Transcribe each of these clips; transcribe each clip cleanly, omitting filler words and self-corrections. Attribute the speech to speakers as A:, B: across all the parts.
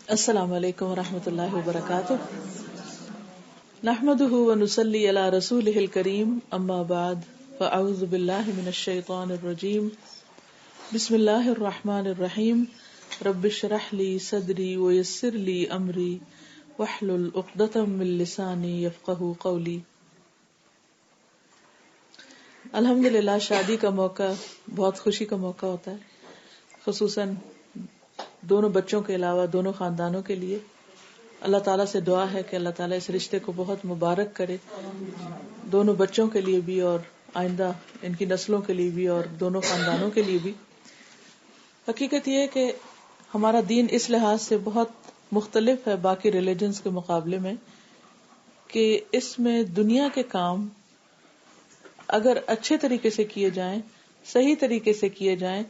A: السلام علیکم ورحمۃ اللہ وبرکاتہ. نحمده ونصلي على رسوله الكريم اما بعد فاعوذ باللہ من الشیطان الرجیم. بسم اللہ الرحمن الرحیم. رب اشرح لي صدری ويسر لي امری واحلل عقدۃ من لسانی یفقهوا قولی. الحمدللہ شادی کا موقع بہت خوشی کا موقع ہوتا ہے، خصوصاً دونوں بچوں کے علاوہ دونوں خاندانوں کے لیے. اللہ تعالیٰ سے دعا ہے کہ اللہ تعالیٰ اس رشتے کو بہت مبارک کرے، دونوں بچوں کے لیے بھی اور آئندہ ان کی نسلوں کے لیے بھی اور دونوں خاندانوں کے لیے بھی. حقیقت یہ ہے کہ ہمارا دین اس لحاظ سے بہت مختلف ہے باقی ریلیجنز کے مقابلے میں کہ اس میں دنیا کے کام اگر اچھے طریقے سے کیے جائیں، صحیح طریقے سے کیے جائیں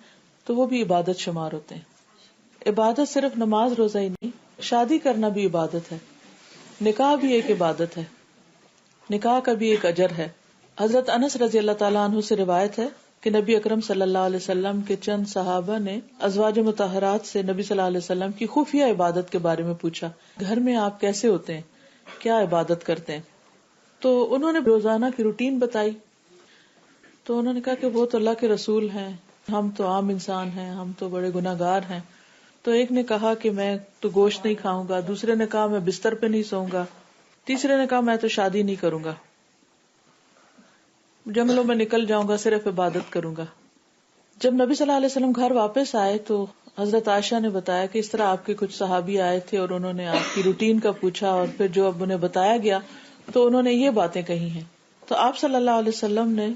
A: تو وہ بھی عبادت شمار ہوتے ہیں. عبادت صرف نماز روزہ ہی نہیں، شادی کرنا بھی عبادت ہے، نکاح بھی ایک عبادت ہے، نکاح کا بھی ایک اجر ہے. حضرت انس رضی اللہ تعالیٰ عنہ سے روایت ہے کہ نبی اکرم صلی اللہ علیہ وسلم کے چند صحابہ نے ازواج مطہرات سے نبی صلی اللہ علیہ وسلم کی خفیہ عبادت کے بارے میں پوچھا، گھر میں آپ کیسے ہوتے ہیں، کیا عبادت کرتے ہیں؟ تو انہوں نے روزانہ کی روٹین بتائی. تو انہوں نے کہا کہ وہ تو اللہ کے رسول ہیں، ہم تو عام انسان ہیں، ہم تو بڑے گناہ گار ہیں. تو ایک نے کہا کہ میں تو گوشت نہیں کھاؤں گا، دوسرے نے کہا میں بستر پہ نہیں سوؤں گا، تیسرے نے کہا میں تو شادی نہیں کروں گا، جنگلوں میں نکل جاؤں گا، صرف عبادت کروں گا. جب نبی صلی اللہ علیہ وسلم گھر واپس آئے تو حضرت عائشہ نے بتایا کہ اس طرح آپ کے کچھ صحابی آئے تھے اور انہوں نے آپ کی روٹین کا پوچھا، اور پھر جو اب انہیں بتایا گیا تو انہوں نے یہ باتیں کہی ہیں. تو آپ صلی اللہ علیہ وسلم نے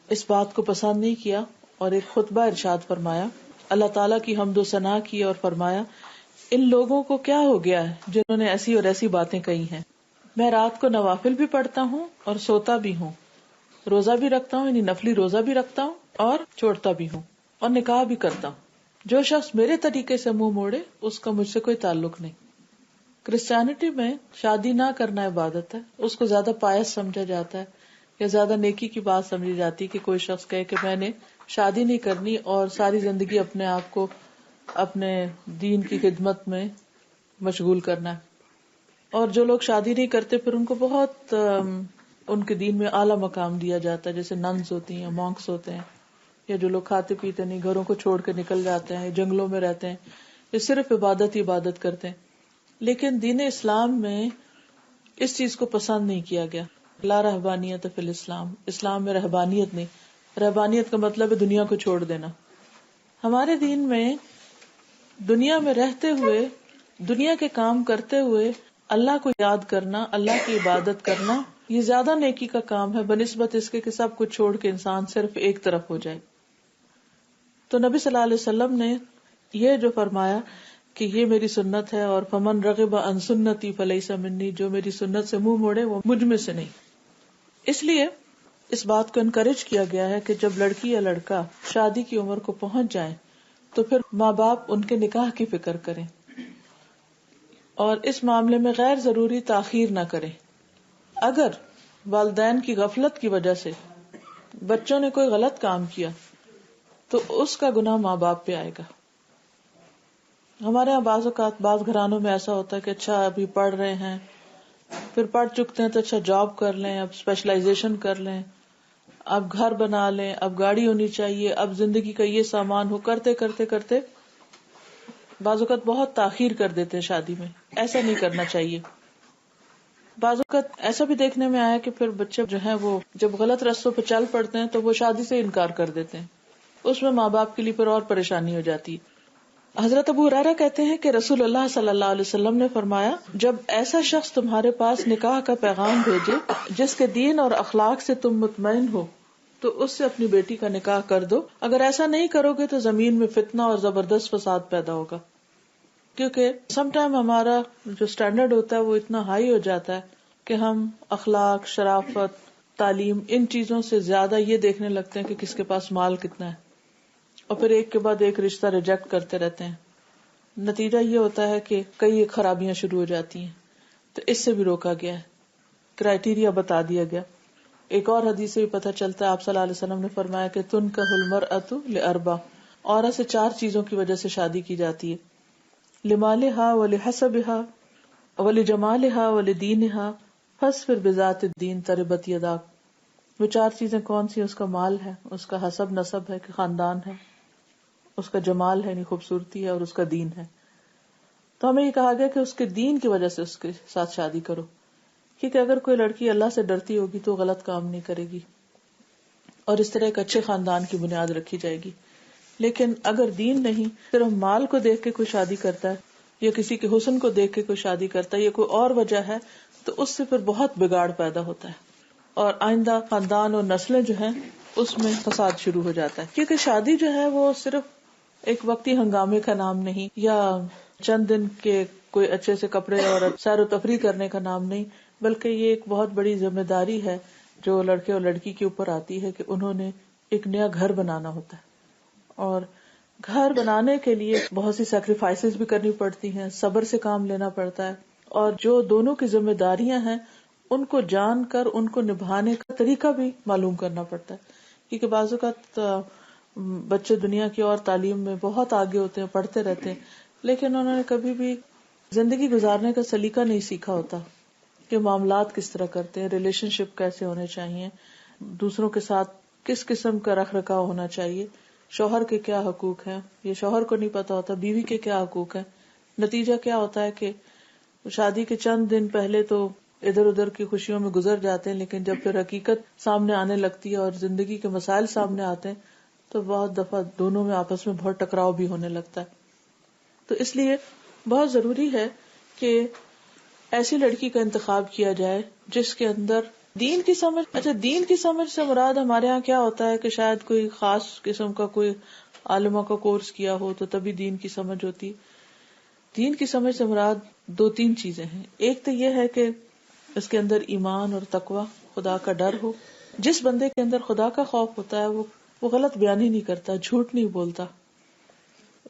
A: اس بات کو پسند نہیں کیا اور ایک خطبہ ارشاد فرمایا، اللہ تعالیٰ کی حمد و ثنا کی اور فرمایا ان لوگوں کو کیا ہو گیا ہے جنہوں نے ایسی اور ایسی باتیں کہی ہیں. میں رات کو نوافل بھی پڑھتا ہوں اور سوتا بھی ہوں، روزہ بھی رکھتا ہوں، یعنی نفلی روزہ بھی رکھتا ہوں اور چھوڑتا بھی ہوں، اور نکاح بھی کرتا ہوں. جو شخص میرے طریقے سے منہ موڑے اس کا مجھ سے کوئی تعلق نہیں. کرسچینٹی میں شادی نہ کرنا عبادت ہے، اس کو زیادہ پائس سمجھا جاتا ہے یا زیادہ نیکی کی بات سمجھی جاتی کہ کوئی شخص کہے کہ میں نے شادی نہیں کرنی اور ساری زندگی اپنے آپ کو اپنے دین کی خدمت میں مشغول کرنا ہے. اور جو لوگ شادی نہیں کرتے پھر ان کو بہت ان کے دین میں اعلیٰ مقام دیا جاتا ہے، جیسے ننز ہوتی ہیں، مونکس ہوتے ہیں، یا جو لوگ کھاتے پیتے نہیں، گھروں کو چھوڑ کے نکل جاتے ہیں، جنگلوں میں رہتے ہیں، یہ صرف عبادت ہی عبادت کرتے ہیں. لیکن دین اسلام میں اس چیز کو پسند نہیں کیا گیا. لا رہبانیت فی الاسلام، اسلام میں رہبانیت نہیں. رہبانیت کا مطلب ہے دنیا کو چھوڑ دینا. ہمارے دین میں دنیا میں رہتے ہوئے، دنیا کے کام کرتے ہوئے اللہ کو یاد کرنا، اللہ کی عبادت کرنا، یہ زیادہ نیکی کا کام ہے بنسبت اس کے کہ سب کچھ چھوڑ کے انسان صرف ایک طرف ہو جائے. تو نبی صلی اللہ علیہ وسلم نے یہ جو فرمایا کہ یہ میری سنت ہے اور فمن رغب عن سنتی فلیس منی، جو میری سنت سے منہ موڑے وہ مجھ میں سے نہیں. اس لیے اس بات کو انکریج کیا گیا ہے کہ جب لڑکی یا لڑکا شادی کی عمر کو پہنچ جائیں تو پھر ماں باپ ان کے نکاح کی فکر کریں اور اس معاملے میں غیر ضروری تاخیر نہ کریں. اگر والدین کی غفلت کی وجہ سے بچوں نے کوئی غلط کام کیا تو اس کا گناہ ماں باپ پہ آئے گا. ہمارے یہاں بعض اوقات بعض گھرانوں میں ایسا ہوتا ہے کہ اچھا ابھی پڑھ رہے ہیں، پھر پڑھ چکتے ہیں تو اچھا جاب کر لیں، اب اسپیشلائزیشن کر لیں، اب گھر بنا لیں، اب گاڑی ہونی چاہیے، اب زندگی کا یہ سامان ہو، کرتے کرتے کرتے بعض اوقات بہت تاخیر کر دیتے ہیں شادی میں. ایسا نہیں کرنا چاہیے. بعض اوقات ایسا بھی دیکھنے میں آیا کہ پھر بچے جو ہیں وہ جب غلط رستوں پہ چل پڑتے ہیں تو وہ شادی سے انکار کر دیتے ہیں. اس میں ماں باپ کے لیے پھر اور پریشانی ہو جاتی ہے. حضرت ابو ہریرہ کہتے ہیں کہ رسول اللہ صلی اللہ علیہ وسلم نے فرمایا، جب ایسا شخص تمہارے پاس نکاح کا پیغام بھیجے جس کے دین اور اخلاق سے تم مطمئن ہو تو اس سے اپنی بیٹی کا نکاح کر دو. اگر ایسا نہیں کرو گے تو زمین میں فتنہ اور زبردست فساد پیدا ہوگا. کیونکہ سم ٹائم ہمارا جو سٹینڈرڈ ہوتا ہے وہ اتنا ہائی ہو جاتا ہے کہ ہم اخلاق، شرافت، تعلیم، ان چیزوں سے زیادہ یہ دیکھنے لگتے ہیں کہ کس کے پاس مال کتنا ہے، اور پھر ایک کے بعد ایک رشتہ ریجیکٹ کرتے رہتے ہیں. نتیجہ یہ ہوتا ہے کہ کئی خرابیاں شروع ہو جاتی ہیں. تو اس سے بھی روکا گیا ہے، کرائیٹیریا بتا دیا گیا. ایک اور حدیث سے بھی پتہ چلتا ہے، آپ صلی اللہ علیہ وسلم نے فرمایا کہ تنکح المرأۃ لاربع، عورت سے 4 چیزوں کی وجہ سے شادی کی جاتی ہے. لمالها ولحسبها ولجمالها ولدینها فاصبر بذات الدین تربت یداک. وہ چار چیزیں کون سی؟ اس کا مال ہے، اس کا حسب نسب ہے کہ خاندان ہے، اس کا جمال ہے یعنی خوبصورتی ہے، اور اس کا دین ہے. تو ہمیں یہ کہا گیا کہ اس کے دین کی وجہ سے اس کے ساتھ شادی کرو، کیونکہ اگر کوئی لڑکی اللہ سے ڈرتی ہوگی تو غلط کام نہیں کرے گی اور اس طرح ایک اچھے خاندان کی بنیاد رکھی جائے گی. لیکن اگر دین نہیں، صرف مال کو دیکھ کے کوئی شادی کرتا ہے یا کسی کے حسن کو دیکھ کے کوئی شادی کرتا ہے یا کوئی اور وجہ ہے، تو اس سے پھر بہت بگاڑ پیدا ہوتا ہے اور آئندہ خاندان اور نسلیں جو ہیں اس میں فساد شروع ہو جاتا ہے. کیونکہ شادی جو ہے وہ صرف ایک وقتی ہنگامے کا نام نہیں یا چند دن کے کوئی اچھے سے کپڑے اور سیر و تفریح کرنے کا نام نہیں، بلکہ یہ ایک بہت بڑی ذمہ داری ہے جو لڑکے اور لڑکی کے اوپر آتی ہے کہ انہوں نے ایک نیا گھر بنانا ہوتا ہے. اور گھر بنانے کے لیے بہت سی سیکریفائسز بھی کرنی پڑتی ہیں، صبر سے کام لینا پڑتا ہے، اور جو دونوں کی ذمہ داریاں ہیں ان کو جان کر ان کو نبھانے کا طریقہ بھی معلوم کرنا پڑتا ہے. کیونکہ بعض اوقات بچے دنیا کی اور تعلیم میں بہت آگے ہوتے ہیں، پڑھتے رہتے ہیں، لیکن انہوں نے کبھی بھی زندگی گزارنے کا سلیقہ نہیں سیکھا ہوتا کہ معاملات کس طرح کرتے ہیں، ریلیشن شپ کیسے ہونے چاہیے، دوسروں کے ساتھ کس قسم کا رکھ رکھاؤ ہونا چاہیے، شوہر کے کیا حقوق ہیں، یہ شوہر کو نہیں پتا ہوتا، بیوی کے کیا حقوق ہیں. نتیجہ کیا ہوتا ہے کہ شادی کے چند دن پہلے تو ادھر ادھر کی خوشیوں میں گزر جاتے ہیں، لیکن جب پھر حقیقت سامنے آنے لگتی ہے اور زندگی کے مسائل سامنے آتے ہیں تو بہت دفعہ دونوں میں آپس میں بہت ٹکراؤ بھی ہونے لگتا ہے. تو اس لیے بہت ضروری ہے کہ ایسی لڑکی کا انتخاب کیا جائے جس کے اندر دین کی سمجھ. اچھا، دین کی سمجھ سے مراد ہمارے ہاں کیا ہوتا ہے کہ شاید کوئی خاص قسم کا کوئی عالمہ کا کورس کیا ہو تو تبھی دین کی سمجھ ہوتی. دین کی سمجھ سے مراد دو تین چیزیں ہیں. ایک تو یہ ہے کہ اس کے اندر ایمان اور تقوی، خدا کا ڈر ہو. جس بندے کے اندر خدا کا خوف ہوتا ہے وہ غلط بیانی نہیں کرتا، جھوٹ نہیں بولتا.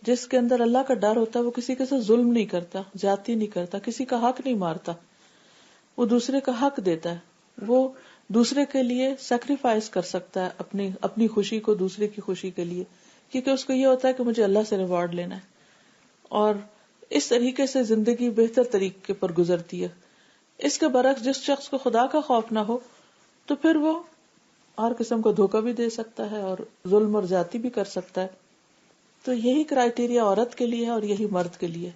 A: جس کے اندر اللہ کا ڈر ہوتا ہے وہ کسی کے ساتھ ظلم نہیں کرتا، زیادتی نہیں کرتا، کسی کا حق نہیں مارتا، وہ دوسرے کا حق دیتا ہے، وہ دوسرے کے لیے سیکریفائس کر سکتا ہے اپنی خوشی کو دوسرے کی خوشی کے لیے، کیونکہ اس کو یہ ہوتا ہے کہ مجھے اللہ سے ریوارڈ لینا ہے. اور اس طریقے سے زندگی بہتر طریقے پر گزرتی ہے. اس کے برعکس جس شخص کو خدا کا خوف نہ ہو تو پھر وہ ہر قسم کا دھوکہ بھی دے سکتا ہے اور ظلم اور زیادتی بھی کر سکتا ہے. تو یہی کرائیٹیریا عورت کے لیے ہے اور یہی مرد کے لیے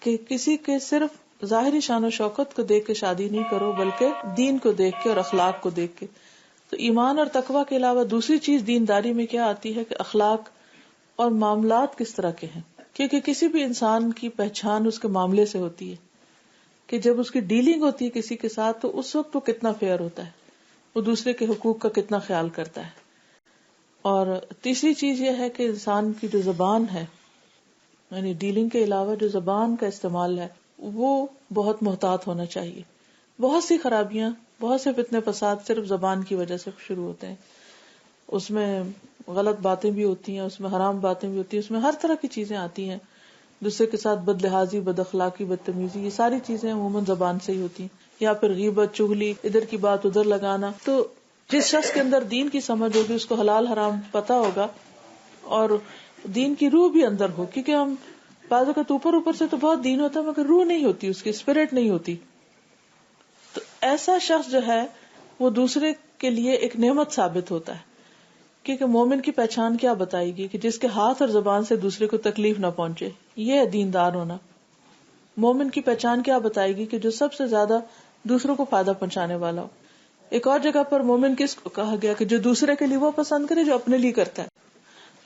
A: کہ کسی کے صرف ظاہری شان و شوکت کو دیکھ کے شادی نہیں کرو، بلکہ دین کو دیکھ کے اور اخلاق کو دیکھ کے. تو ایمان اور تقوی کے علاوہ دوسری چیز دینداری میں کیا آتی ہے کہ اخلاق اور معاملات کس طرح کے ہیں. کیونکہ کسی بھی انسان کی پہچان اس کے معاملے سے ہوتی ہے کہ جب اس کی ڈیلنگ ہوتی ہے کسی کے ساتھ تو اس وقت وہ کتنا فیئر ہوتا ہے، وہ دوسرے کے حقوق کا کتنا خیال کرتا ہے. اور تیسری چیز یہ ہے کہ انسان کی جو زبان ہے، یعنی ڈیلنگ کے علاوہ جو زبان کا استعمال ہے وہ بہت محتاط ہونا چاہیے. بہت سی خرابیاں، بہت سے فتنے فساد صرف زبان کی وجہ سے شروع ہوتے ہیں. اس میں غلط باتیں بھی ہوتی ہیں، اس میں حرام باتیں بھی ہوتی ہیں، اس میں ہر طرح کی چیزیں آتی ہیں. دوسرے کے ساتھ بد لحاظی، بد اخلاقی، بدتمیزی، یہ ساری چیزیں عموماً زبان سے ہی ہوتی ہیں. یا پھر غیبت، چغلی، ادھر کی بات ادھر لگانا. تو جس شخص کے اندر دین کی سمجھ ہوگی اس کو حلال حرام پتا ہوگا اور دین کی روح بھی اندر ہو. کیونکہ ہم بعض اوقات اوپر سے تو بہت دین ہوتا ہے مگر روح نہیں ہوتی، اس کی اسپرٹ نہیں ہوتی. تو ایسا شخص جو ہے وہ دوسرے کے لیے ایک نعمت ثابت ہوتا ہے. کیونکہ مومن کی پہچان کیا بتائے گی کہ جس کے ہاتھ اور زبان سے دوسرے کو تکلیف نہ پہنچے، یہ ہے دیندار ہونا. مومن کی پہچان کیا بتائے گی کہ جو سب سے زیادہ دوسروں کو فائدہ پہنچانے والا ہو. ایک اور جگہ پر مومن کس کو کہا گیا کہ جو دوسرے کے لیے وہ پسند کرے جو اپنے لیے کرتا ہے.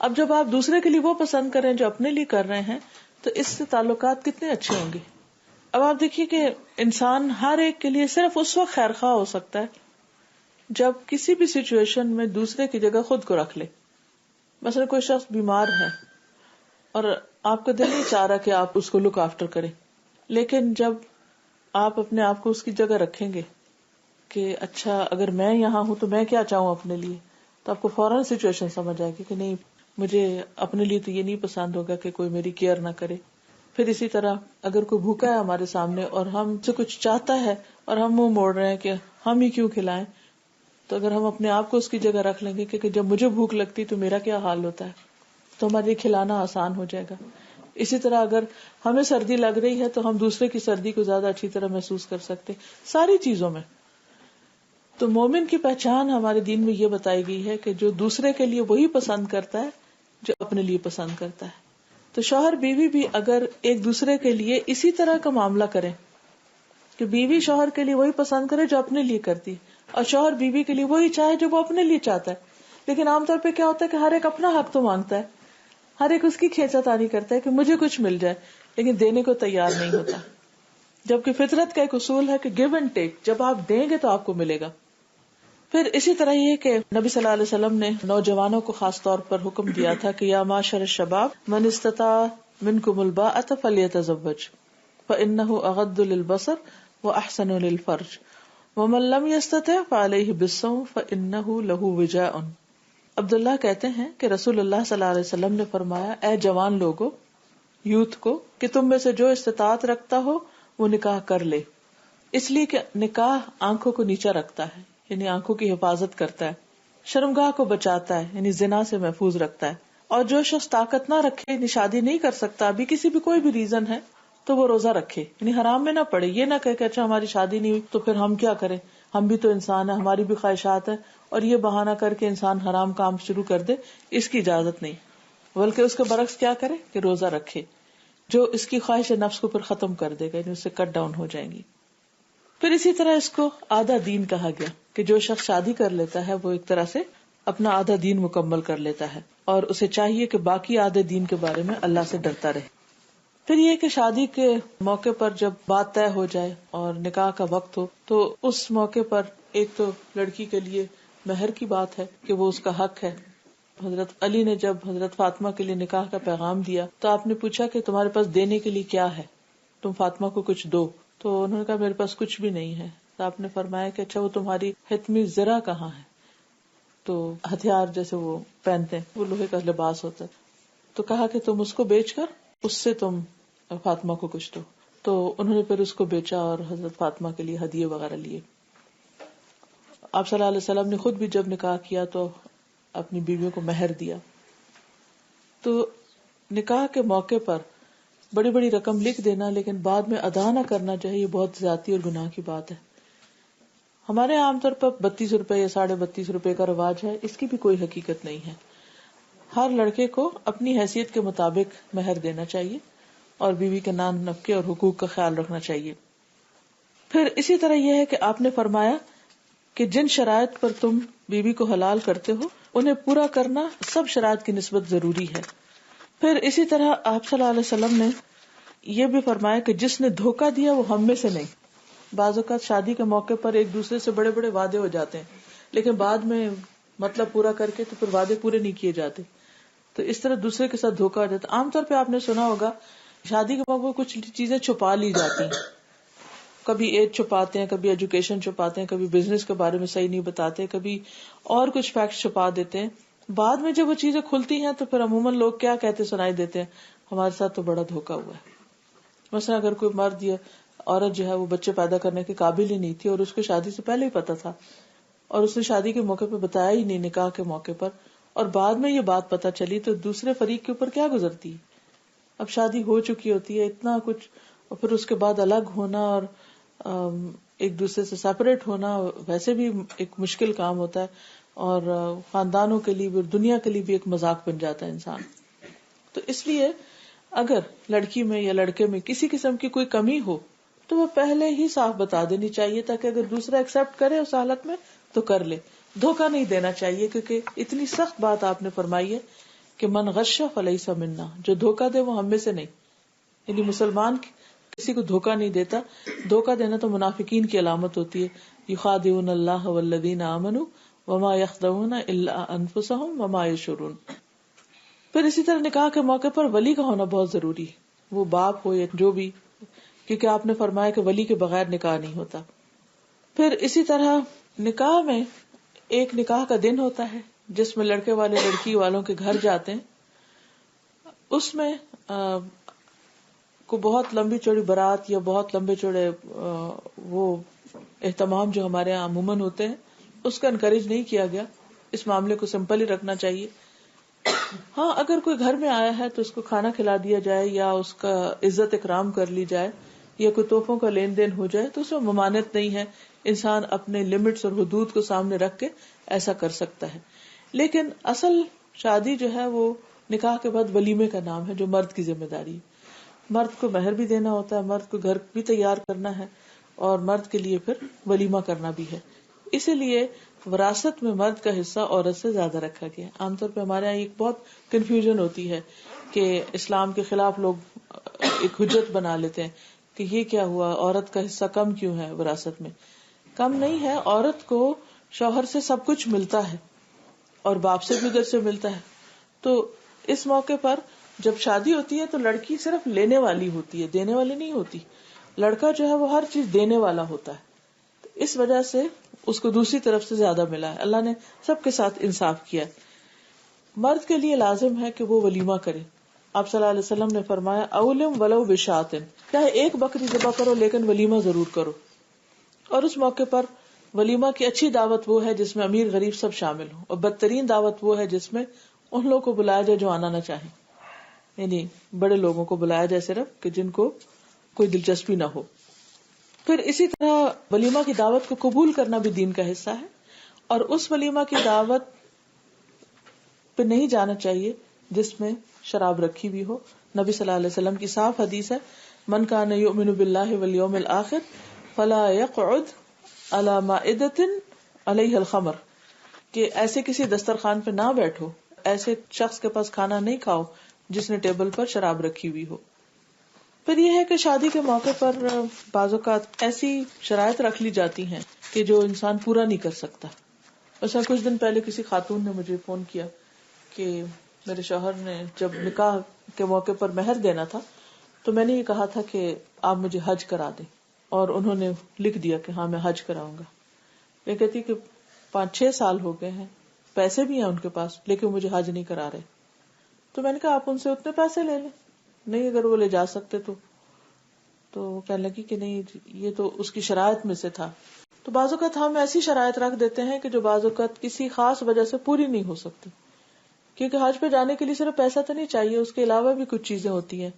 A: اب جب آپ دوسرے کے لیے وہ پسند کریں جو اپنے لیے کر رہے ہیں تو اس سے تعلقات کتنے اچھے ہوں گے. اب آپ دیکھیے کہ انسان ہر ایک کے لیے صرف اس وقت خیر خواہ ہو سکتا ہے جب کسی بھی سچویشن میں دوسرے کی جگہ خود کو رکھ لے. مثلا کوئی شخص بیمار ہے اور آپ کا دل نہیں چاہ رہا کہ آپ اس کو لک آفٹر کریں، لیکن جب آپ اپنے آپ کو اس کی جگہ رکھیں گے کہ اچھا اگر میں یہاں ہوں تو میں کیا چاہوں اپنے لیے، تو آپ کو فوراً سچویشن سمجھ آئے گی کہ نہیں، مجھے اپنے لیے تو یہ نہیں پسند ہوگا کہ کوئی میری کیئر نہ کرے. پھر اسی طرح اگر کوئی بھوکا ہے ہمارے سامنے اور ہم سے کچھ چاہتا ہے اور ہم منہ موڑ رہے ہیں کہ ہم ہی کیوں کھلائیں، تو اگر ہم اپنے آپ کو اس کی جگہ رکھ لیں گے کہ جب مجھے بھوک لگتی تو میرا کیا حال ہوتا ہے، تو ہمارے لیے کھلانا آسان ہو جائے گا. اسی طرح اگر ہمیں سردی لگ رہی ہے تو ہم دوسرے کی سردی کو زیادہ اچھی طرح محسوس کر سکتے، ساری چیزوں میں. تو مومن کی پہچان ہمارے دین میں یہ بتائی گئی ہے کہ جو دوسرے کے لیے وہی پسند کرتا ہے جو اپنے لیے پسند کرتا ہے. تو شوہر بیوی بھی اگر ایک دوسرے کے لیے اسی طرح کا معاملہ کریں کہ بیوی شوہر کے لیے وہی پسند کرے جو اپنے لیے کرتی اور شوہر بیوی کے لیے وہی چاہے جو وہ اپنے لیے چاہتا ہے. لیکن عام طور پہ کیا ہوتا ہے کہ ہر ایک اپنا حق تو مانگتا ہے، ہر ایک اس کی کھینچا تانی کرتا ہے کہ مجھے کچھ مل جائے، لیکن دینے کو تیار نہیں ہوتا. جبکہ فطرت کا ایک اصول ہے کہ گیو اینڈ ٹیک، جب آپ دیں گے تو آپ کو ملے گا. پھر اسی طرح یہ کہ نبی صلی اللہ علیہ وسلم نے نوجوانوں کو خاص طور پر حکم دیا تھا کہ یا معاشر الشباب من استطاع منکم الباءۃ فلیتزوج فانہ اغض للبصر واحسن للفرج ومن لم يستطع فعلیہ بالصوم فانہ لہ وجاء. عبداللہ کہتے ہیں کہ رسول اللہ صلی اللہ علیہ وسلم نے فرمایا، اے جوان لوگو، یوتھ کو، کہ تم میں سے جو استطاعت رکھتا ہو وہ نکاح کر لے، اس لیے کہ نکاح آنکھوں کو نیچا رکھتا ہے، یعنی آنکھوں کی حفاظت کرتا ہے، شرمگاہ کو بچاتا ہے، یعنی زنا سے محفوظ رکھتا ہے. اور جو شخص طاقت نہ رکھے، یعنی شادی نہیں کر سکتا ابھی، کسی بھی کوئی بھی ریزن ہے، تو وہ روزہ رکھے، یعنی حرام میں نہ پڑے. یہ نہ کہے کہ اچھا ہماری شادی نہیں ہوئی تو پھر ہم کیا کریں، ہم بھی تو انسان ہیں، ہماری بھی خواہشات ہیں، اور یہ بہانہ کر کے انسان حرام کام شروع کر دے، اس کی اجازت نہیں. بلکہ اس کے برعکس کیا کرے کہ روزہ رکھے، جو اس کی خواہش نفس کو پھر ختم کر دے گا، یعنی اس سے کٹ ڈاؤن ہو جائیں گی. پھر اسی طرح اس کو آدھا دین کہا گیا کہ جو شخص شادی کر لیتا ہے وہ ایک طرح سے اپنا آدھا دین مکمل کر لیتا ہے، اور اسے چاہیے کہ باقی آدھے دین کے بارے میں اللہ سے ڈرتا رہے. پھر یہ کہ شادی کے موقع پر جب بات طے ہو جائے اور نکاح کا وقت ہو تو اس موقع پر ایک تو لڑکی کے لیے مہر کی بات ہے کہ وہ اس کا حق ہے. حضرت علی نے جب حضرت فاطمہ کے لیے نکاح کا پیغام دیا تو آپ نے پوچھا کہ تمہارے پاس دینے کے لیے کیا ہے، تم فاطمہ کو کچھ دو. تو انہوں نے کہا میرے پاس کچھ بھی نہیں ہے. تو آپ نے فرمایا کہ اچھا وہ تمہاری حتمی زرہ کہاں ہے؟ تو ہتھیار جیسے وہ پہنتے ہیں، وہ لوہے کا لباس ہوتا ہے. تو کہا کہ تم اس کو بیچ کر اس سے تم فاطمہ کو کچھ دو. تو انہوں نے پھر اس کو بیچا اور حضرت فاطمہ کے لیے ہدیے وغیرہ لیے. آپ صلی اللہ علیہ وسلم نے خود بھی جب نکاح کیا تو اپنی بیویوں کو مہر دیا. تو نکاح کے موقع پر بڑی بڑی رقم لکھ دینا لیکن بعد میں ادا نہ کرنا چاہیے، بہت زیادتی اور گناہ کی بات ہے. ہمارے عام طور پر 32 روپے یا 32.5 روپے کا رواج ہے، اس کی بھی کوئی حقیقت نہیں ہے. ہر لڑکے کو اپنی حیثیت کے مطابق مہر دینا چاہیے اور بیوی کے نان نفقے اور حقوق کا خیال رکھنا چاہیے. پھر اسی طرح یہ ہے کہ آپ نے فرمایا کہ جن شرائط پر تم بیوی کو حلال کرتے ہو انہیں پورا کرنا سب شرائط کی نسبت ضروری ہے. پھر اسی طرح آپ صلی اللہ علیہ وسلم نے یہ بھی فرمایا کہ جس نے دھوکہ دیا وہ ہم میں سے نہیں. بعض اوقات شادی کے موقع پر ایک دوسرے سے بڑے بڑے وعدے ہو جاتے ہیں لیکن بعد میں مطلب پورا کر کے تو پھر وعدے پورے نہیں کیے جاتے، تو اس طرح دوسرے کے ساتھ دھوکہ ہو جاتا. عام طور پہ آپ نے سنا ہوگا شادی کے موقع کچھ چیزیں چھپا لی جاتی ہیں، کبھی ایج چھپاتے ہیں، کبھی ایجوکیشن چھپاتے ہیں، کبھی بزنس کے بارے میں صحیح نہیں بتاتے، کبھی اور کچھ فیکٹس چھپا دیتے ہیں. بعد میں جب وہ چیزیں کھلتی ہیں تو پھر عموماً لوگ کیا کہتے سنائی دیتے ہیں، ہمارے ساتھ تو بڑا دھوکہ ہوا ہے. مثلا اگر کوئی مرد یا عورت جو ہے وہ بچے پیدا کرنے کے قابل ہی نہیں تھی اور اس کو شادی سے پہلے ہی پتا تھا اور اس نے شادی کے موقع پہ بتایا ہی نہیں، نکاح کے موقع پر، اور بعد میں یہ بات پتا چلی، تو دوسرے فریق کے اوپر کیا گزرتی ہے. اب شادی ہو چکی ہوتی ہے، اتنا کچھ، اور پھر اس کے بعد الگ ہونا اور ایک دوسرے سے سیپریٹ ہونا ویسے بھی ایک مشکل کام ہوتا ہے، اور خاندانوں کے لیے بھی، دنیا کے لیے بھی ایک مذاق بن جاتا ہے انسان. تو اس لیے اگر لڑکی میں یا لڑکے میں کسی قسم کی کوئی کمی ہو تو وہ پہلے ہی صاف بتا دینی چاہیے، تاکہ اگر دوسرا ایکسپٹ کرے اس حالت میں تو کر لے. دھوکہ نہیں دینا چاہیے، کیونکہ اتنی سخت بات آپ نے فرمائی ہے کہ من غش فلیس منا، جو دھوکہ دے وہ ہم میں سے نہیں. یعنی مسلمان کسی کو دھوکہ نہیں دیتا. دھوکہ دینا تو منافقین کی علامت ہوتی ہے. یخادعون اللہ والذین آمنوا وما یخدعون الا انفسهم وما یشعرون. پھر اسی طرح نکاح کے موقع پر ولی کا ہونا بہت ضروری ہے، وہ باپ ہو یا جو بھی، کیونکہ آپ نے فرمایا کہ ولی کے بغیر نکاح نہیں ہوتا. پھر اسی طرح نکاح میں ایک نکاح کا دن ہوتا ہے جس میں لڑکے والے لڑکی والوں کے گھر جاتے ہیں. اس میں کو بہت لمبی چوڑی بارات یا بہت لمبے چوڑے وہ اہتمام جو ہمارے یہاں عموماً ہوتے ہیں اس کا انکریج نہیں کیا گیا. اس معاملے کو سمپل ہی رکھنا چاہیے. ہاں اگر کوئی گھر میں آیا ہے تو اس کو کھانا کھلا دیا جائے یا اس کا عزت اکرام کر لی جائے یا کوئی تحفوں کا لین دین ہو جائے تو اس میں ممانعت نہیں ہے. انسان اپنے لمٹس اور حدود کو سامنے رکھ کے ایسا کر سکتا ہے. لیکن اصل شادی جو ہے وہ نکاح کے بعد ولیمے کا نام ہے جو مرد کی ذمہ داری ہے. مرد کو مہر بھی دینا ہوتا ہے, مرد کو گھر بھی تیار کرنا ہے اور مرد کے لیے پھر ولیمہ کرنا بھی ہے. اسی لیے وراثت میں مرد کا حصہ عورت سے زیادہ رکھا گیا. عام طور پہ ہمارے یہاں ایک بہت کنفیوژن ہوتی ہے کہ اسلام کے خلاف لوگ ایک حجت بنا لیتے ہیں کہ یہ کیا ہوا, عورت کا حصہ کم کیوں ہے وراثت میں. کم نہیں ہے, عورت کو شوہر سے سب کچھ ملتا ہے اور باپ سے بھی ادھر سے ملتا ہے. تو اس موقع پر جب شادی ہوتی ہے تو لڑکی صرف لینے والی ہوتی ہے, دینے والی نہیں ہوتی. لڑکا جو ہے وہ ہر چیز دینے والا ہوتا ہے. اس وجہ سے اس کو دوسری طرف سے زیادہ ملا ہے. اللہ نے سب کے ساتھ انصاف کیا. مرد کے لیے لازم ہے کہ وہ ولیمہ کرے. آپ صلی اللہ علیہ وسلم نے فرمایا اولم ولو بشاتن, چاہے ایک بکری ذبح کرو لیکن ولیمہ ضرور کرو. اور اس موقع پر ولیمہ کی اچھی دعوت وہ ہے جس میں امیر غریب سب شامل ہوں, اور بدترین دعوت وہ ہے جس میں ان لوگوں کو بلایا جائے جو آنا نہ چاہیں, یعنی بڑے لوگوں کو بلایا جائے صرف کہ جن کو کوئی دلچسپی نہ ہو. پھر اسی طرح ولیمہ کی دعوت کو قبول کرنا بھی دین کا حصہ ہے, اور اس ولیمہ کی دعوت پہ نہیں جانا چاہیے جس میں شراب رکھی بھی ہو. نبی صلی اللہ علیہ وسلم کی صاف حدیث ہے من کان یؤمن باللہ والیوم الآخر فلا یقعد علی مائدۃ علیہ الخمر, کہ ایسے کسی دسترخوان پہ نہ بیٹھو, ایسے شخص کے پاس کھانا نہیں کھاؤ جس نے ٹیبل پر شراب رکھی ہوئی ہو. پھر یہ ہے کہ شادی کے موقع پر بعض اوقات ایسی شرائط رکھ لی جاتی ہیں کہ جو انسان پورا نہیں کر سکتا. ایسا کچھ دن پہلے کسی خاتون نے مجھے فون کیا کہ میرے شوہر نے جب نکاح کے موقع پر مہر دینا تھا تو میں نے یہ کہا تھا کہ آپ مجھے حج کرا دیں, اور انہوں نے لکھ دیا کہ ہاں میں حج کراؤں گا. یہ کہتی کہ 5-6 سال ہو گئے ہیں, پیسے بھی ہیں ان کے پاس لیکن مجھے حج نہیں کرا رہے. تو میں نے کہا آپ ان سے اتنے پیسے لے لیں, نہیں اگر وہ لے جا سکتے تو وہ کہنے لگی کہ نہیں یہ تو اس کی شرائط میں سے تھا. تو بعض اوقات ہم ایسی شرائط رکھ دیتے ہیں کہ جو بعض اوقات کسی خاص وجہ سے پوری نہیں ہو سکتی, کیونکہ حج پہ جانے کے لیے صرف پیسہ تو نہیں چاہیے, اس کے علاوہ بھی کچھ چیزیں ہوتی ہیں.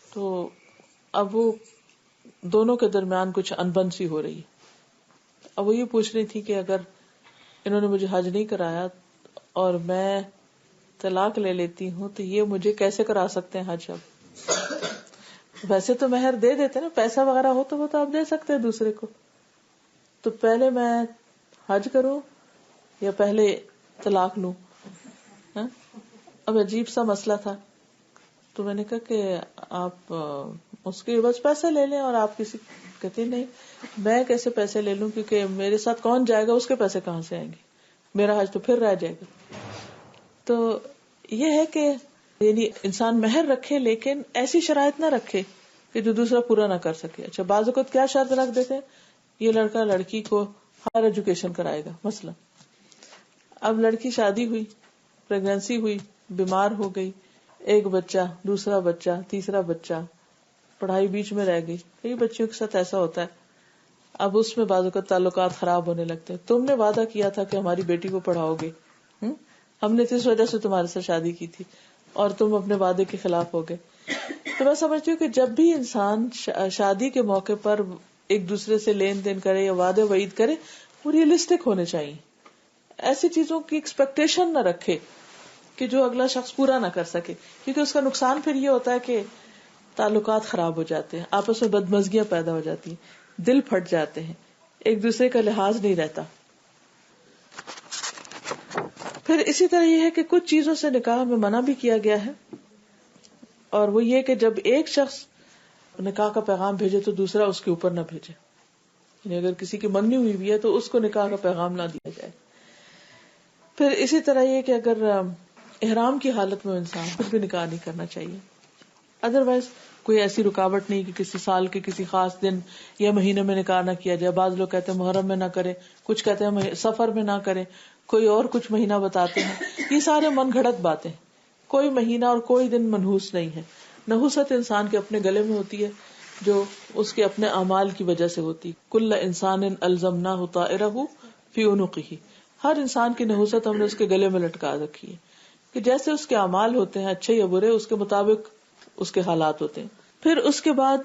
A: تو اب وہ دونوں کے درمیان کچھ انبن سی ہو رہی ہے. اب وہ یہ پوچھ رہی تھی کہ اگر انہوں نے مجھے حج نہیں کرایا اور میں طلاق لے لیتی ہوں تو یہ مجھے کیسے کرا سکتے ہیں حج. اب ویسے تو مہر دے دیتے نا, پیسہ وغیرہ ہو تو وہ تو آپ دے سکتے ہیں دوسرے کو, تو پہلے میں حج کروں یا پہلے طلاق لوں. اب عجیب سا مسئلہ تھا. تو میں نے کہا کہ آپ اس کے بس پیسے لے لیں, اور آپ کسی کہتے نہیں میں کیسے پیسے لے لوں, کیونکہ میرے ساتھ کون جائے گا, اس کے پیسے کہاں سے آئیں گے, میرا حج تو پھر رہ جائے گا. تو یہ ہے کہ یعنی انسان مہر رکھے لیکن ایسی شرائط نہ رکھے کہ جو دوسرا پورا نہ کر سکے. اچھا بعض اوقات کیا شرط رکھ دیتے ہیں, یہ لڑکا لڑکی کو ہائر ایجوکیشن کرائے گا مثلا. اب لڑکی شادی ہوئی, پریگنینسی ہوئی, بیمار ہو گئی, ایک بچہ, دوسرا بچہ, تیسرا بچہ, پڑھائی بیچ میں رہ گئی. کئی بچیوں کے ساتھ ایسا ہوتا ہے. اب اس میں بعض اوقات تعلقات خراب ہونے لگتے ہیں. تم نے وعدہ کیا تھا کہ ہماری بیٹی کو پڑھاؤ گے, ہم نے اس وجہ سے تمہارے ساتھ شادی کی تھی اور تم اپنے وعدے کے خلاف ہو گئے. تو میں سمجھتی ہوں کہ جب بھی انسان شادی کے موقع پر ایک دوسرے سے لین دین کرے یا وعدے وعید کرے, وہ ریئلسٹک ہونے چاہیے. ایسی چیزوں کی ایکسپیکٹیشن نہ رکھے کہ جو اگلا شخص پورا نہ کر سکے, کیونکہ اس کا نقصان پھر یہ ہوتا ہے کہ تعلقات خراب ہو جاتے ہیں, آپس میں بدمزگیاں پیدا ہو جاتی ہیں, دل پھٹ جاتے ہیں, ایک دوسرے کا لحاظ نہیں رہتا. پھر اسی طرح یہ ہے کہ کچھ چیزوں سے نکاح میں منع بھی کیا گیا ہے, اور وہ یہ کہ جب ایک شخص نکاح کا پیغام بھیجے تو دوسرا اس کے اوپر نہ بھیجے. یعنی اگر کسی کی منگنی ہوئی بھی ہے تو اس کو نکاح کا پیغام نہ دیا جائے. پھر اسی طرح یہ کہ اگر احرام کی حالت میں انسان پھر بھی نکاح نہیں کرنا چاہیے. ادروائز کوئی ایسی رکاوٹ نہیں کہ کسی سال کے کسی خاص دن یا مہینے میں نکاح نہ کیا جائے. بعض لوگ کہتے ہیں محرم میں نہ کرے, کچھ کہتے ہیں سفر میں نہ کرے, کوئی اور کچھ مہینہ بتاتے ہیں. یہ سارے من گھڑت باتیں. کوئی مہینہ اور کوئی دن منحوس نہیں ہے. نحوست انسان کے اپنے گلے میں ہوتی ہے جو اس کے اپنے اعمال کی وجہ سے ہوتی. کل انسان الزمناہ طائرہ فی عنقہ, ہر انسان کی نحوست ہم نے اس کے گلے میں لٹکا رکھی ہے. کہ جیسے اس کے اعمال ہوتے ہیں اچھے یا برے، اس کے مطابق اس کے حالات ہوتے ہیں. پھر اس کے بعد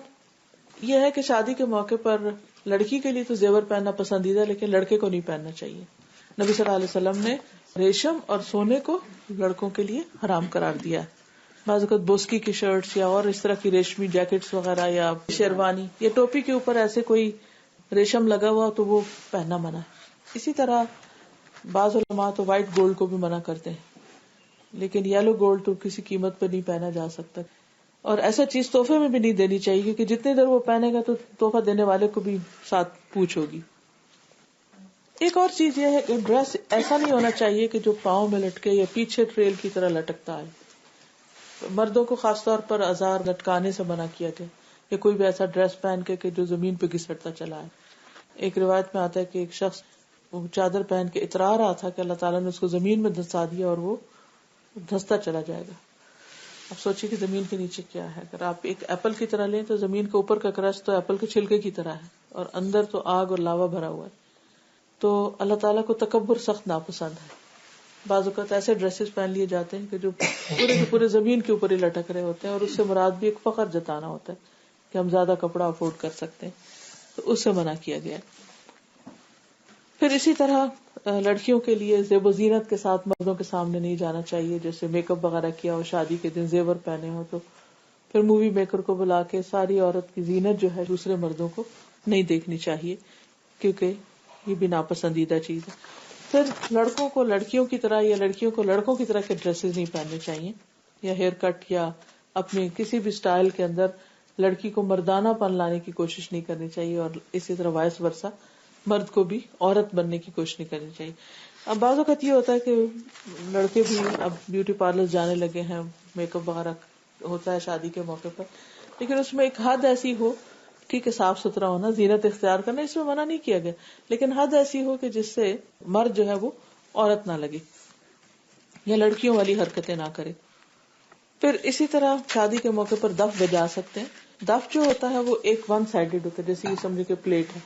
A: یہ ہے کہ شادی کے موقع پر لڑکی کے لیے تو زیور پہننا پسندیدہ، لیکن لڑکے کو نہیں پہننا چاہیے. نبی صلی اللہ علیہ وسلم نے ریشم اور سونے کو لڑکوں کے لیے حرام قرار دیا ہے. بعض اوقات بوسکی کی شرٹس یا اور اس طرح کی ریشمی جیکٹس وغیرہ یا شیروانی یا ٹوپی کے اوپر ایسے کوئی ریشم لگا ہوا تو وہ پہننا منع ہے. اسی طرح بعض علماء تو وائٹ گولڈ کو بھی منع کرتے ہیں، لیکن یلو گولڈ تو کسی قیمت پہ نہیں پہنا جا سکتا. اور ایسا چیز تحفے میں بھی نہیں دینی چاہیے، کیونکہ جتنی دیر وہ پہنے گا تو تحفہ دینے والے کو بھی ساتھ پوچھ ہوگی. ایک اور چیز یہ ہے کہ ڈریس ایسا نہیں ہونا چاہیے کہ جو پاؤں میں لٹکے یا پیچھے ٹریل کی طرح لٹکتا ہے. مردوں کو خاص طور پر ازار لٹکانے سے منع کیا گیا کہ کوئی بھی ایسا ڈریس پہن کے کہ جو زمین پہ گھسٹتا چلا ہے. ایک روایت میں آتا ہے کہ ایک شخص وہ چادر پہن کے اترا رہا تھا کہ اللہ تعالیٰ نے اس کو زمین میں دھسا دیا اور وہ دھستا چلا جائے گا. اب سوچیے کہ زمین کے نیچے کیا ہے. اگر آپ ایک ایپل کی طرح لیں تو زمین کے اوپر کا کرسٹ تو ایپل کے چھلکے کی طرح ہے اور اندر تو آگ اور لاوا بھرا ہوا ہے. تو اللہ تعالیٰ کو تکبر سخت ناپسند ہے. بعض اوقات ایسے ڈریسز پہن لیے جاتے ہیں کہ جو پورے کے پورے زمین کے اوپر ہی لٹک رہے ہوتے ہیں، اور اس سے مراد بھی ایک فخر جتانا ہوتا ہے کہ ہم زیادہ کپڑا افورڈ کر سکتے ہیں، تو اس سے منع کیا گیا. پھر اسی طرح لڑکیوں کے لیے زیب و زینت کے ساتھ مردوں کے سامنے نہیں جانا چاہیے، جیسے میک اپ وغیرہ کیا ہو، شادی کے دن زیور پہنے ہو، تو پھر مووی میکر کو بلا کے ساری عورت کی زینت جو ہے دوسرے مردوں کو نہیں دیکھنی چاہیے، کیونکہ یہ بھی ناپسندیدہ چیز ہے. پھر لڑکوں کو لڑکیوں کی طرح یا لڑکیوں کو لڑکوں کی طرح کے ڈریسز نہیں پہننے چاہیے، یا ہیئر کٹ یا اپنے کسی بھی سٹائل کے اندر لڑکی کو مردانہ پن لانے کی کوشش نہیں کرنی چاہیے، اور اسی طرح وائس ورثہ مرد کو بھی عورت بننے کی کوشش نہیں کرنی چاہیے. اب بعض اوقات یہ ہوتا ہے کہ لڑکے بھی اب بیوٹی پارلر جانے لگے ہیں، میک اپ وغیرہ ہوتا ہے شادی کے موقع پر، لیکن اس میں ایک حد ایسی ہو، ٹھیک ہے صاف ستھرا ہونا، زینت اختیار کرنا، اس میں منع نہیں کیا گیا، لیکن حد ایسی ہو کہ جس سے مرد جو ہے وہ عورت نہ لگے یا لڑکیوں والی حرکتیں نہ کرے. پھر اسی طرح شادی کے موقع پر دف بجا سکتے ہیں. دف جو ہوتا ہے وہ ایک ون سائڈڈ ہوتا ہے، جیسے یہ سمجھے کہ پلیٹ ہے،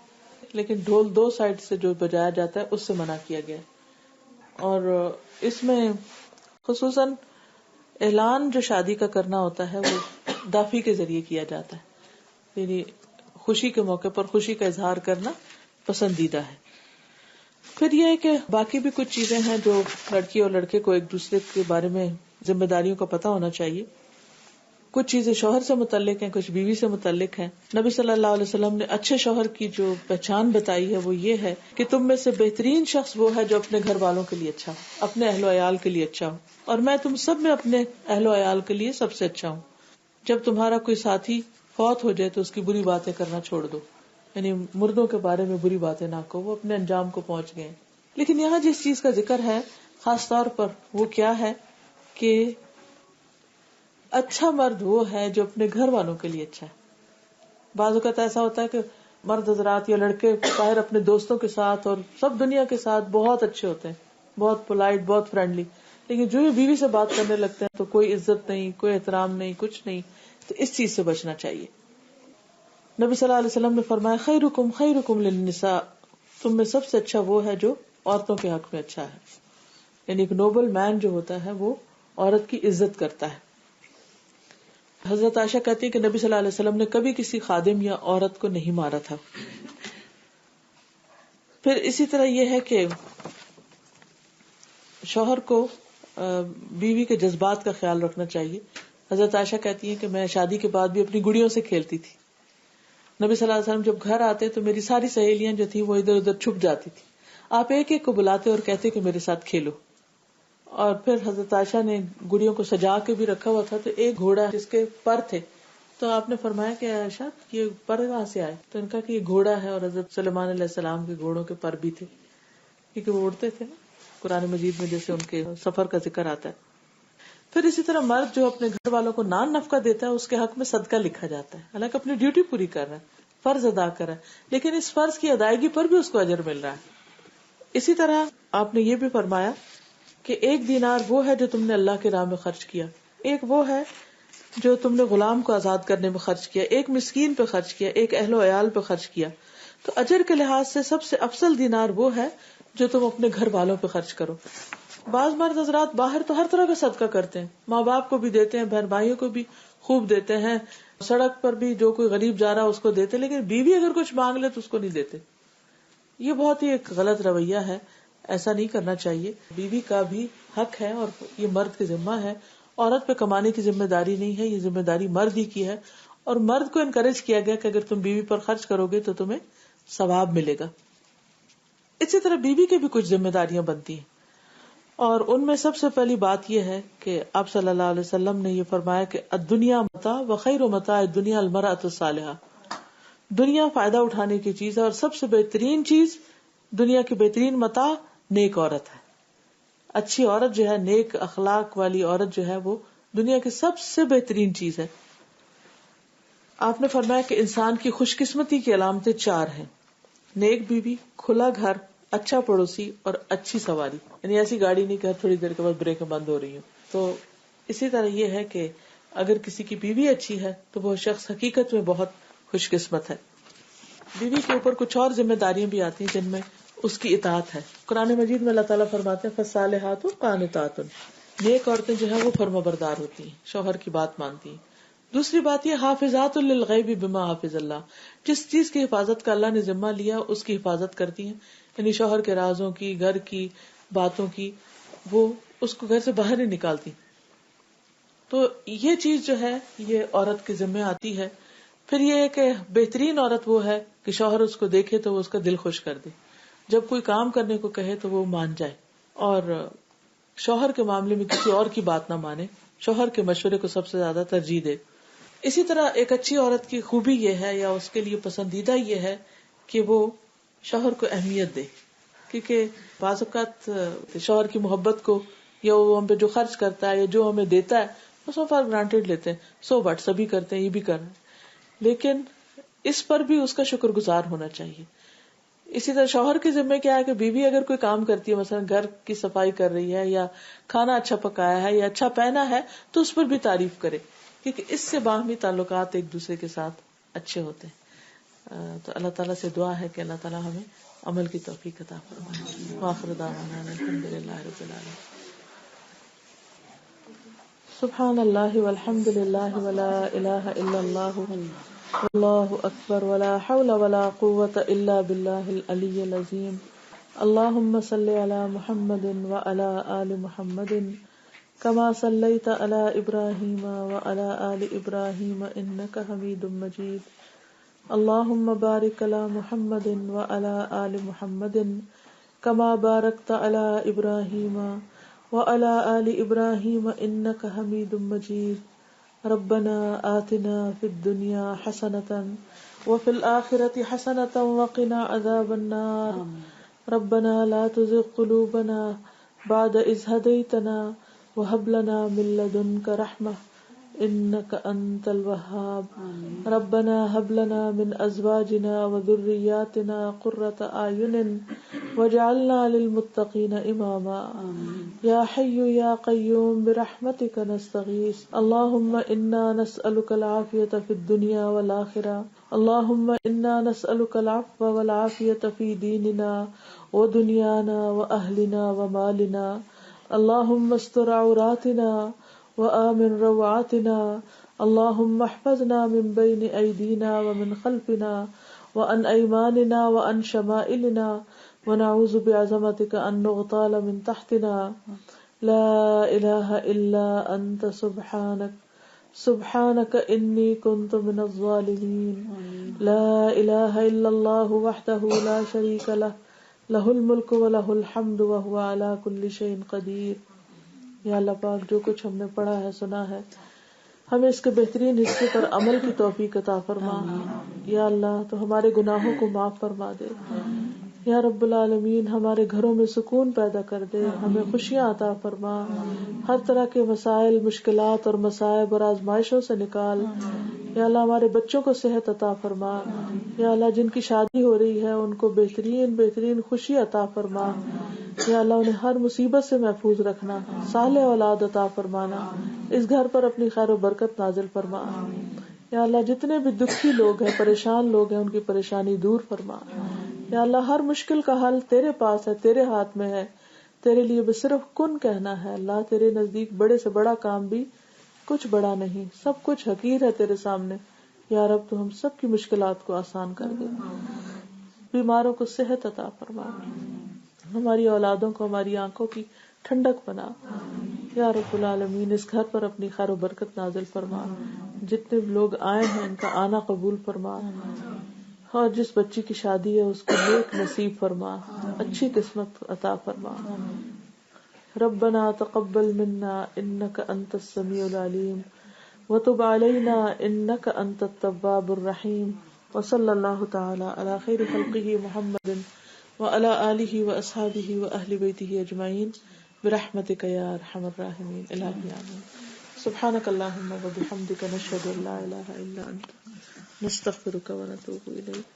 A: لیکن ڈھول دو سائڈ سے جو بجایا جاتا ہے اس سے منع کیا گیا. اور اس میں خصوصاً اعلان جو شادی کا کرنا ہوتا ہے وہ دافی کے ذریعے کیا جاتا ہے، یعنی خوشی کے موقع پر خوشی کا اظہار کرنا پسندیدہ ہے. پھر یہ ہے کہ باقی بھی کچھ چیزیں ہیں جو لڑکی اور لڑکے کو ایک دوسرے کے بارے میں ذمہ داریوں کا پتہ ہونا چاہیے. کچھ چیزیں شوہر سے متعلق ہیں، کچھ بیوی سے متعلق ہیں. نبی صلی اللہ علیہ وسلم نے اچھے شوہر کی جو پہچان بتائی ہے وہ یہ ہے کہ تم میں سے بہترین شخص وہ ہے جو اپنے گھر والوں کے لیے اچھا ہو، اپنے اہل و عیال کے لیے اچھا ہو، اور میں تم سب میں اپنے اہل و عیال کے لیے سب سے اچھا ہوں. جب تمہارا کوئی ساتھی فوت ہو جائے تو اس کی بری باتیں کرنا چھوڑ دو، یعنی مردوں کے بارے میں بری باتیں نہ کہو، وہ اپنے انجام کو پہنچ گئے. لیکن یہاں جس چیز کا ذکر ہے خاص طور پر وہ کیا ہے کہ اچھا مرد وہ ہے جو اپنے گھر والوں کے لیے اچھا ہے. بعض اوقات ایسا ہوتا ہے کہ مرد حضرات یا لڑکے باہر اپنے دوستوں کے ساتھ اور سب دنیا کے ساتھ بہت اچھے ہوتے ہیں، بہت پولائٹ، بہت فرینڈلی، لیکن جو ہی بیوی سے بات کرنے لگتے ہیں تو کوئی عزت نہیں، کوئی احترام نہیں، کچھ نہیں. تو اس چیز سے بچنا چاہیے. نبی صلی اللہ علیہ وسلم نے فرمایا خیرکم خیرکم للنساء، تم میں سب سے اچھا وہ ہے جو عورتوں کے حق میں اچھا ہے. یعنی ایک نوبل مین جو ہوتا ہے وہ عورت کی عزت کرتا ہے. حضرت عائشہ کہتی ہے کہ نبی صلی اللہ علیہ وسلم نے کبھی کسی خادم یا عورت کو نہیں مارا تھا. پھر اسی طرح یہ ہے کہ شوہر کو بیوی کے جذبات کا خیال رکھنا چاہیے. حضرت عائشہ کہتی ہیں کہ میں شادی کے بعد بھی اپنی گڑیوں سے کھیلتی تھی. نبی صلی اللہ علیہ وسلم جب گھر آتے تو میری ساری سہیلیاں جو تھیں وہ ادھر ادھر چھپ جاتی تھی. آپ ایک ایک کو بلاتے اور کہتے کہ میرے ساتھ کھیلو. اور پھر حضرت عائشہ نے گڑیوں کو سجا کے بھی رکھا ہوا تھا تو ایک گھوڑا جس کے پر تھے، تو آپ نے فرمایا کہ عائشہ یہ پر کہاں سے آئے؟ تو ان کا کہ یہ گھوڑا ہے، اور حضرت سلیمان علیہ السلام کے گھوڑوں کے پر بھی تھے کیونکہ وہ اڑتے تھے نا، قرآن مجید میں جیسے ان کے سفر کا ذکر آتا ہے. پھر اسی طرح مرد جو اپنے گھر والوں کو نان نفقہ دیتا ہے اس کے حق میں صدقہ لکھا جاتا ہے، حالانکہ اپنی ڈیوٹی پوری کر رہا ہے، فرض ادا کر رہا ہے، لیکن اس فرض کی ادائیگی پر بھی اس کو اجر مل رہا ہے. اسی طرح آپ نے یہ بھی فرمایا کہ ایک دینار وہ ہے جو تم نے اللہ کے راہ میں خرچ کیا، ایک وہ ہے جو تم نے غلام کو آزاد کرنے میں خرچ کیا، ایک مسکین پہ خرچ کیا، ایک اہل و عیال پہ خرچ کیا. تو اجر کے لحاظ سے سب سے افضل دینار وہ ہے جو تم اپنے گھر والوں پہ خرچ کرو. بعض مرد حضرات باہر تو ہر طرح کا صدقہ کرتے ہیں، ماں باپ کو بھی دیتے ہیں، بہن بھائیوں کو بھی خوب دیتے ہیں، سڑک پر بھی جو کوئی غریب جا رہا ہے اس کو دیتے، لیکن بیوی اگر کچھ مانگ لے تو اس کو نہیں دیتے. یہ بہت ہی ایک غلط رویہ ہے، ایسا نہیں کرنا چاہیے. بیوی کا بھی حق ہے اور یہ مرد کی ذمہ ہے. عورت پہ کمانے کی ذمہ داری نہیں ہے، یہ ذمہ داری مرد ہی کی ہے. اور مرد کو انکریج کیا گیا کہ اگر تم بیوی پر خرچ کرو گے تو تمہیں ثواب ملے گا. اسی طرح بیوی کی بھی کچھ ذمہ داریاں بنتی ہیں، اور ان میں سب سے پہلی بات یہ ہے کہ آپ صلی اللہ علیہ وسلم نے یہ فرمایا کہ الدنیا متاع وخیر متاع الدنیا المرأۃ الصالحہ. دنیا فائدہ اٹھانے کی چیز ہے اور سب سے بہترین چیز دنیا کی بہترین متاع نیک عورت ہے. اچھی عورت جو ہے، نیک اخلاق والی عورت جو ہے، وہ دنیا کی سب سے بہترین چیز ہے. آپ نے فرمایا کہ انسان کی خوش قسمتی کی علامتیں 4 ہیں: نیک بیوی، کھلا گھر، اچھا پڑوسی اور اچھی سواری. یعنی ایسی گاڑی نہیں کہ تھوڑی دیر کے بعد بریکیں بند ہو رہی ہوں. تو اسی طرح یہ ہے کہ اگر کسی کی بیوی اچھی ہے تو وہ شخص حقیقت میں بہت خوش قسمت ہے. بیوی کے اوپر کچھ اور ذمہ داریاں بھی آتی ہیں جن میں اس کی اطاعت ہے. قرآن مجید میں اللہ تعالیٰ فرماتے ہیں فالصالحات قانتات، نیک عورتیں جو ہیں وہ فرما بردار ہوتی ہیں، شوہر کی بات مانتی ہیں. دوسری بات یہ حافظات للغیب بما حافظ اللہ، جس چیز کی حفاظت کا اللہ نے ذمہ لیا اس کی حفاظت کرتی ہیں. یعنی شوہر کے رازوں کی، گھر کی باتوں کی، وہ اس کو گھر سے باہر نہیں نکالتی. تو یہ چیز جو ہے یہ عورت کے ذمہ آتی ہے. پھر یہ ہے کہ بہترین عورت وہ ہے کہ شوہر اس کو دیکھے تو وہ اس کا دل خوش کر دے، جب کوئی کام کرنے کو کہے تو وہ مان جائے، اور شوہر کے معاملے میں کسی اور کی بات نہ مانے، شوہر کے مشورے کو سب سے زیادہ ترجیح دے. اسی طرح ایک اچھی عورت کی خوبی یہ ہے یا اس کے لیے پسندیدہ یہ ہے کہ وہ شوہر کو اہمیت دے. کیونکہ بعض اوقات شوہر کی محبت کو یا وہ ہم پہ جو خرچ کرتا ہے یا جو ہمیں دیتا ہے اس کو فار گرانٹیڈ لیتے ہیں، سو بٹ سبھی کرتے ہیں، یہ بھی کر رہے ہیں، لیکن اس پر بھی اس کا شکر گزار ہونا چاہیے. اسی طرح شوہر کے ذمہ کیا ہے کہ بیوی اگر کوئی کام کرتی ہے، مثلا گھر کی صفائی کر رہی ہے یا کھانا اچھا پکایا ہے یا اچھا پہنا ہے، تو اس پر بھی تعریف کرے، کیونکہ اس سے باہمی تعلقات ایک دوسرے کے ساتھ اچھے ہوتے ہیں. تو اللہ تعالیٰ سے دعا ہے کہ اللہ تعالیٰ ہمیں عمل کی توفیق عطا فرمائے. وآخر دعوانا الحمد للہ رب العالمین. سبحان اللہ والحمد للہ ولا الہ الا اللہ واللہ اکبر ولا حول ولا قوة الا باللہ العلی العظیم. اللہم صلی علی محمد وعلی آل محمد کما صلیت علی ابراہیم وعلی آل ابراہیم انک حمید مجید. اللہم بارک علی محمد وعلی آل محمد کما بارکت علی ابراہیم وعلی آل ابراہیم انک حمید مجید. ربنا آتنا فی الدنیا حسنۃ وفی الآخرۃ حسنۃ وقنا عذاب النار. ربنا لا تزغ قلوبنا بعد اذ ہدیتنا وہب لنا من لدنک رحمۃ انک انت الوہاب. ربنا هب لنا من ازواجنا وذریاتنا قرۃ اعین واجعلنا للمتقین اماما. یا حی یا قیوم برحمتک نستغیث. اللہم انا نسألک العافیۃ فی الدنیا والآخرہ. اللہم انا نسألک العفو والعافیۃ فی دیننا ودنیانا واہلنا ومالنا. اللہم استر عوراتنا وآمن روعاتنا. اللہم احفظنا من بین ایدینا ومن خلفنا وعن ایماننا وعن شمائلنا ونعوذ بعظمتک ان نغتال من تحتنا. لا الہ الا انت سبحانک انی کنت من الظالمین. لا الہ الا اللہ وحدہ لا شریک لہ لہ الملک ولہ الحمد وہو علی کل شیء قدیر. یا اللہ پاک جو کچھ ہم نے پڑھا ہے سنا ہے ہمیں اس کے بہترین حصے پر عمل کی توفیق عطا فرما. یا اللہ تو ہمارے گناہوں کو معاف فرما دے. یا رب العالمین ہمارے گھروں میں سکون پیدا کر دے، ہمیں خوشیاں عطا فرما، ہر طرح کے مسائل، مشکلات اور مصائب اور آزمائشوں سے نکال. یا اللہ ہمارے بچوں کو صحت عطا فرما. یا اللہ جن کی شادی ہو رہی ہے ان کو بہترین خوشی عطا فرما. یا اللہ انہیں ہر مصیبت سے محفوظ رکھنا، صالح اولاد عطا فرمانا، اس گھر پر اپنی خیر و برکت نازل فرما. یا اللہ جتنے بھی دکھی لوگ ہیں، پریشان لوگ ہیں، ان کی پریشانی دور فرما. یا اللہ ہر مشکل کا حل تیرے پاس ہے، تیرے ہاتھ میں ہے، تیرے لیے بس صرف کن کہنا ہے. اللہ تیرے نزدیک بڑے سے بڑا کام بھی کچھ بڑا نہیں، سب کچھ حقیر ہے تیرے سامنے. یا رب تو ہم سب کی مشکلات کو آسان کر دے، بیماروں کو صحت عطا فرما، ہماری اولادوں کو ہماری آنکھوں کی ٹھنڈک بنا. یا رب العالمین اس گھر پر اپنی خیر و برکت نازل فرما، جتنے لوگ آئے ہیں ان کا آنا قبول فرما، اور جس بچی کی شادی ہے اس کو نیک نصیب فرما، اچھی قسمت عطا فرما. ربنا تقبل منا انك انت السميع العليم وتب علينا انك انت التواب الرحيم. وصلى الله تعالى على خير خلقه محمد وعلى آله واصحابه واهل بيته اجمعين برحمتك يا ارحم الراحمين. الہی آمین. سبحانك اللهم وبحمدك نشهد ان لا اله الا انت نستغفرك ونتوب اليك.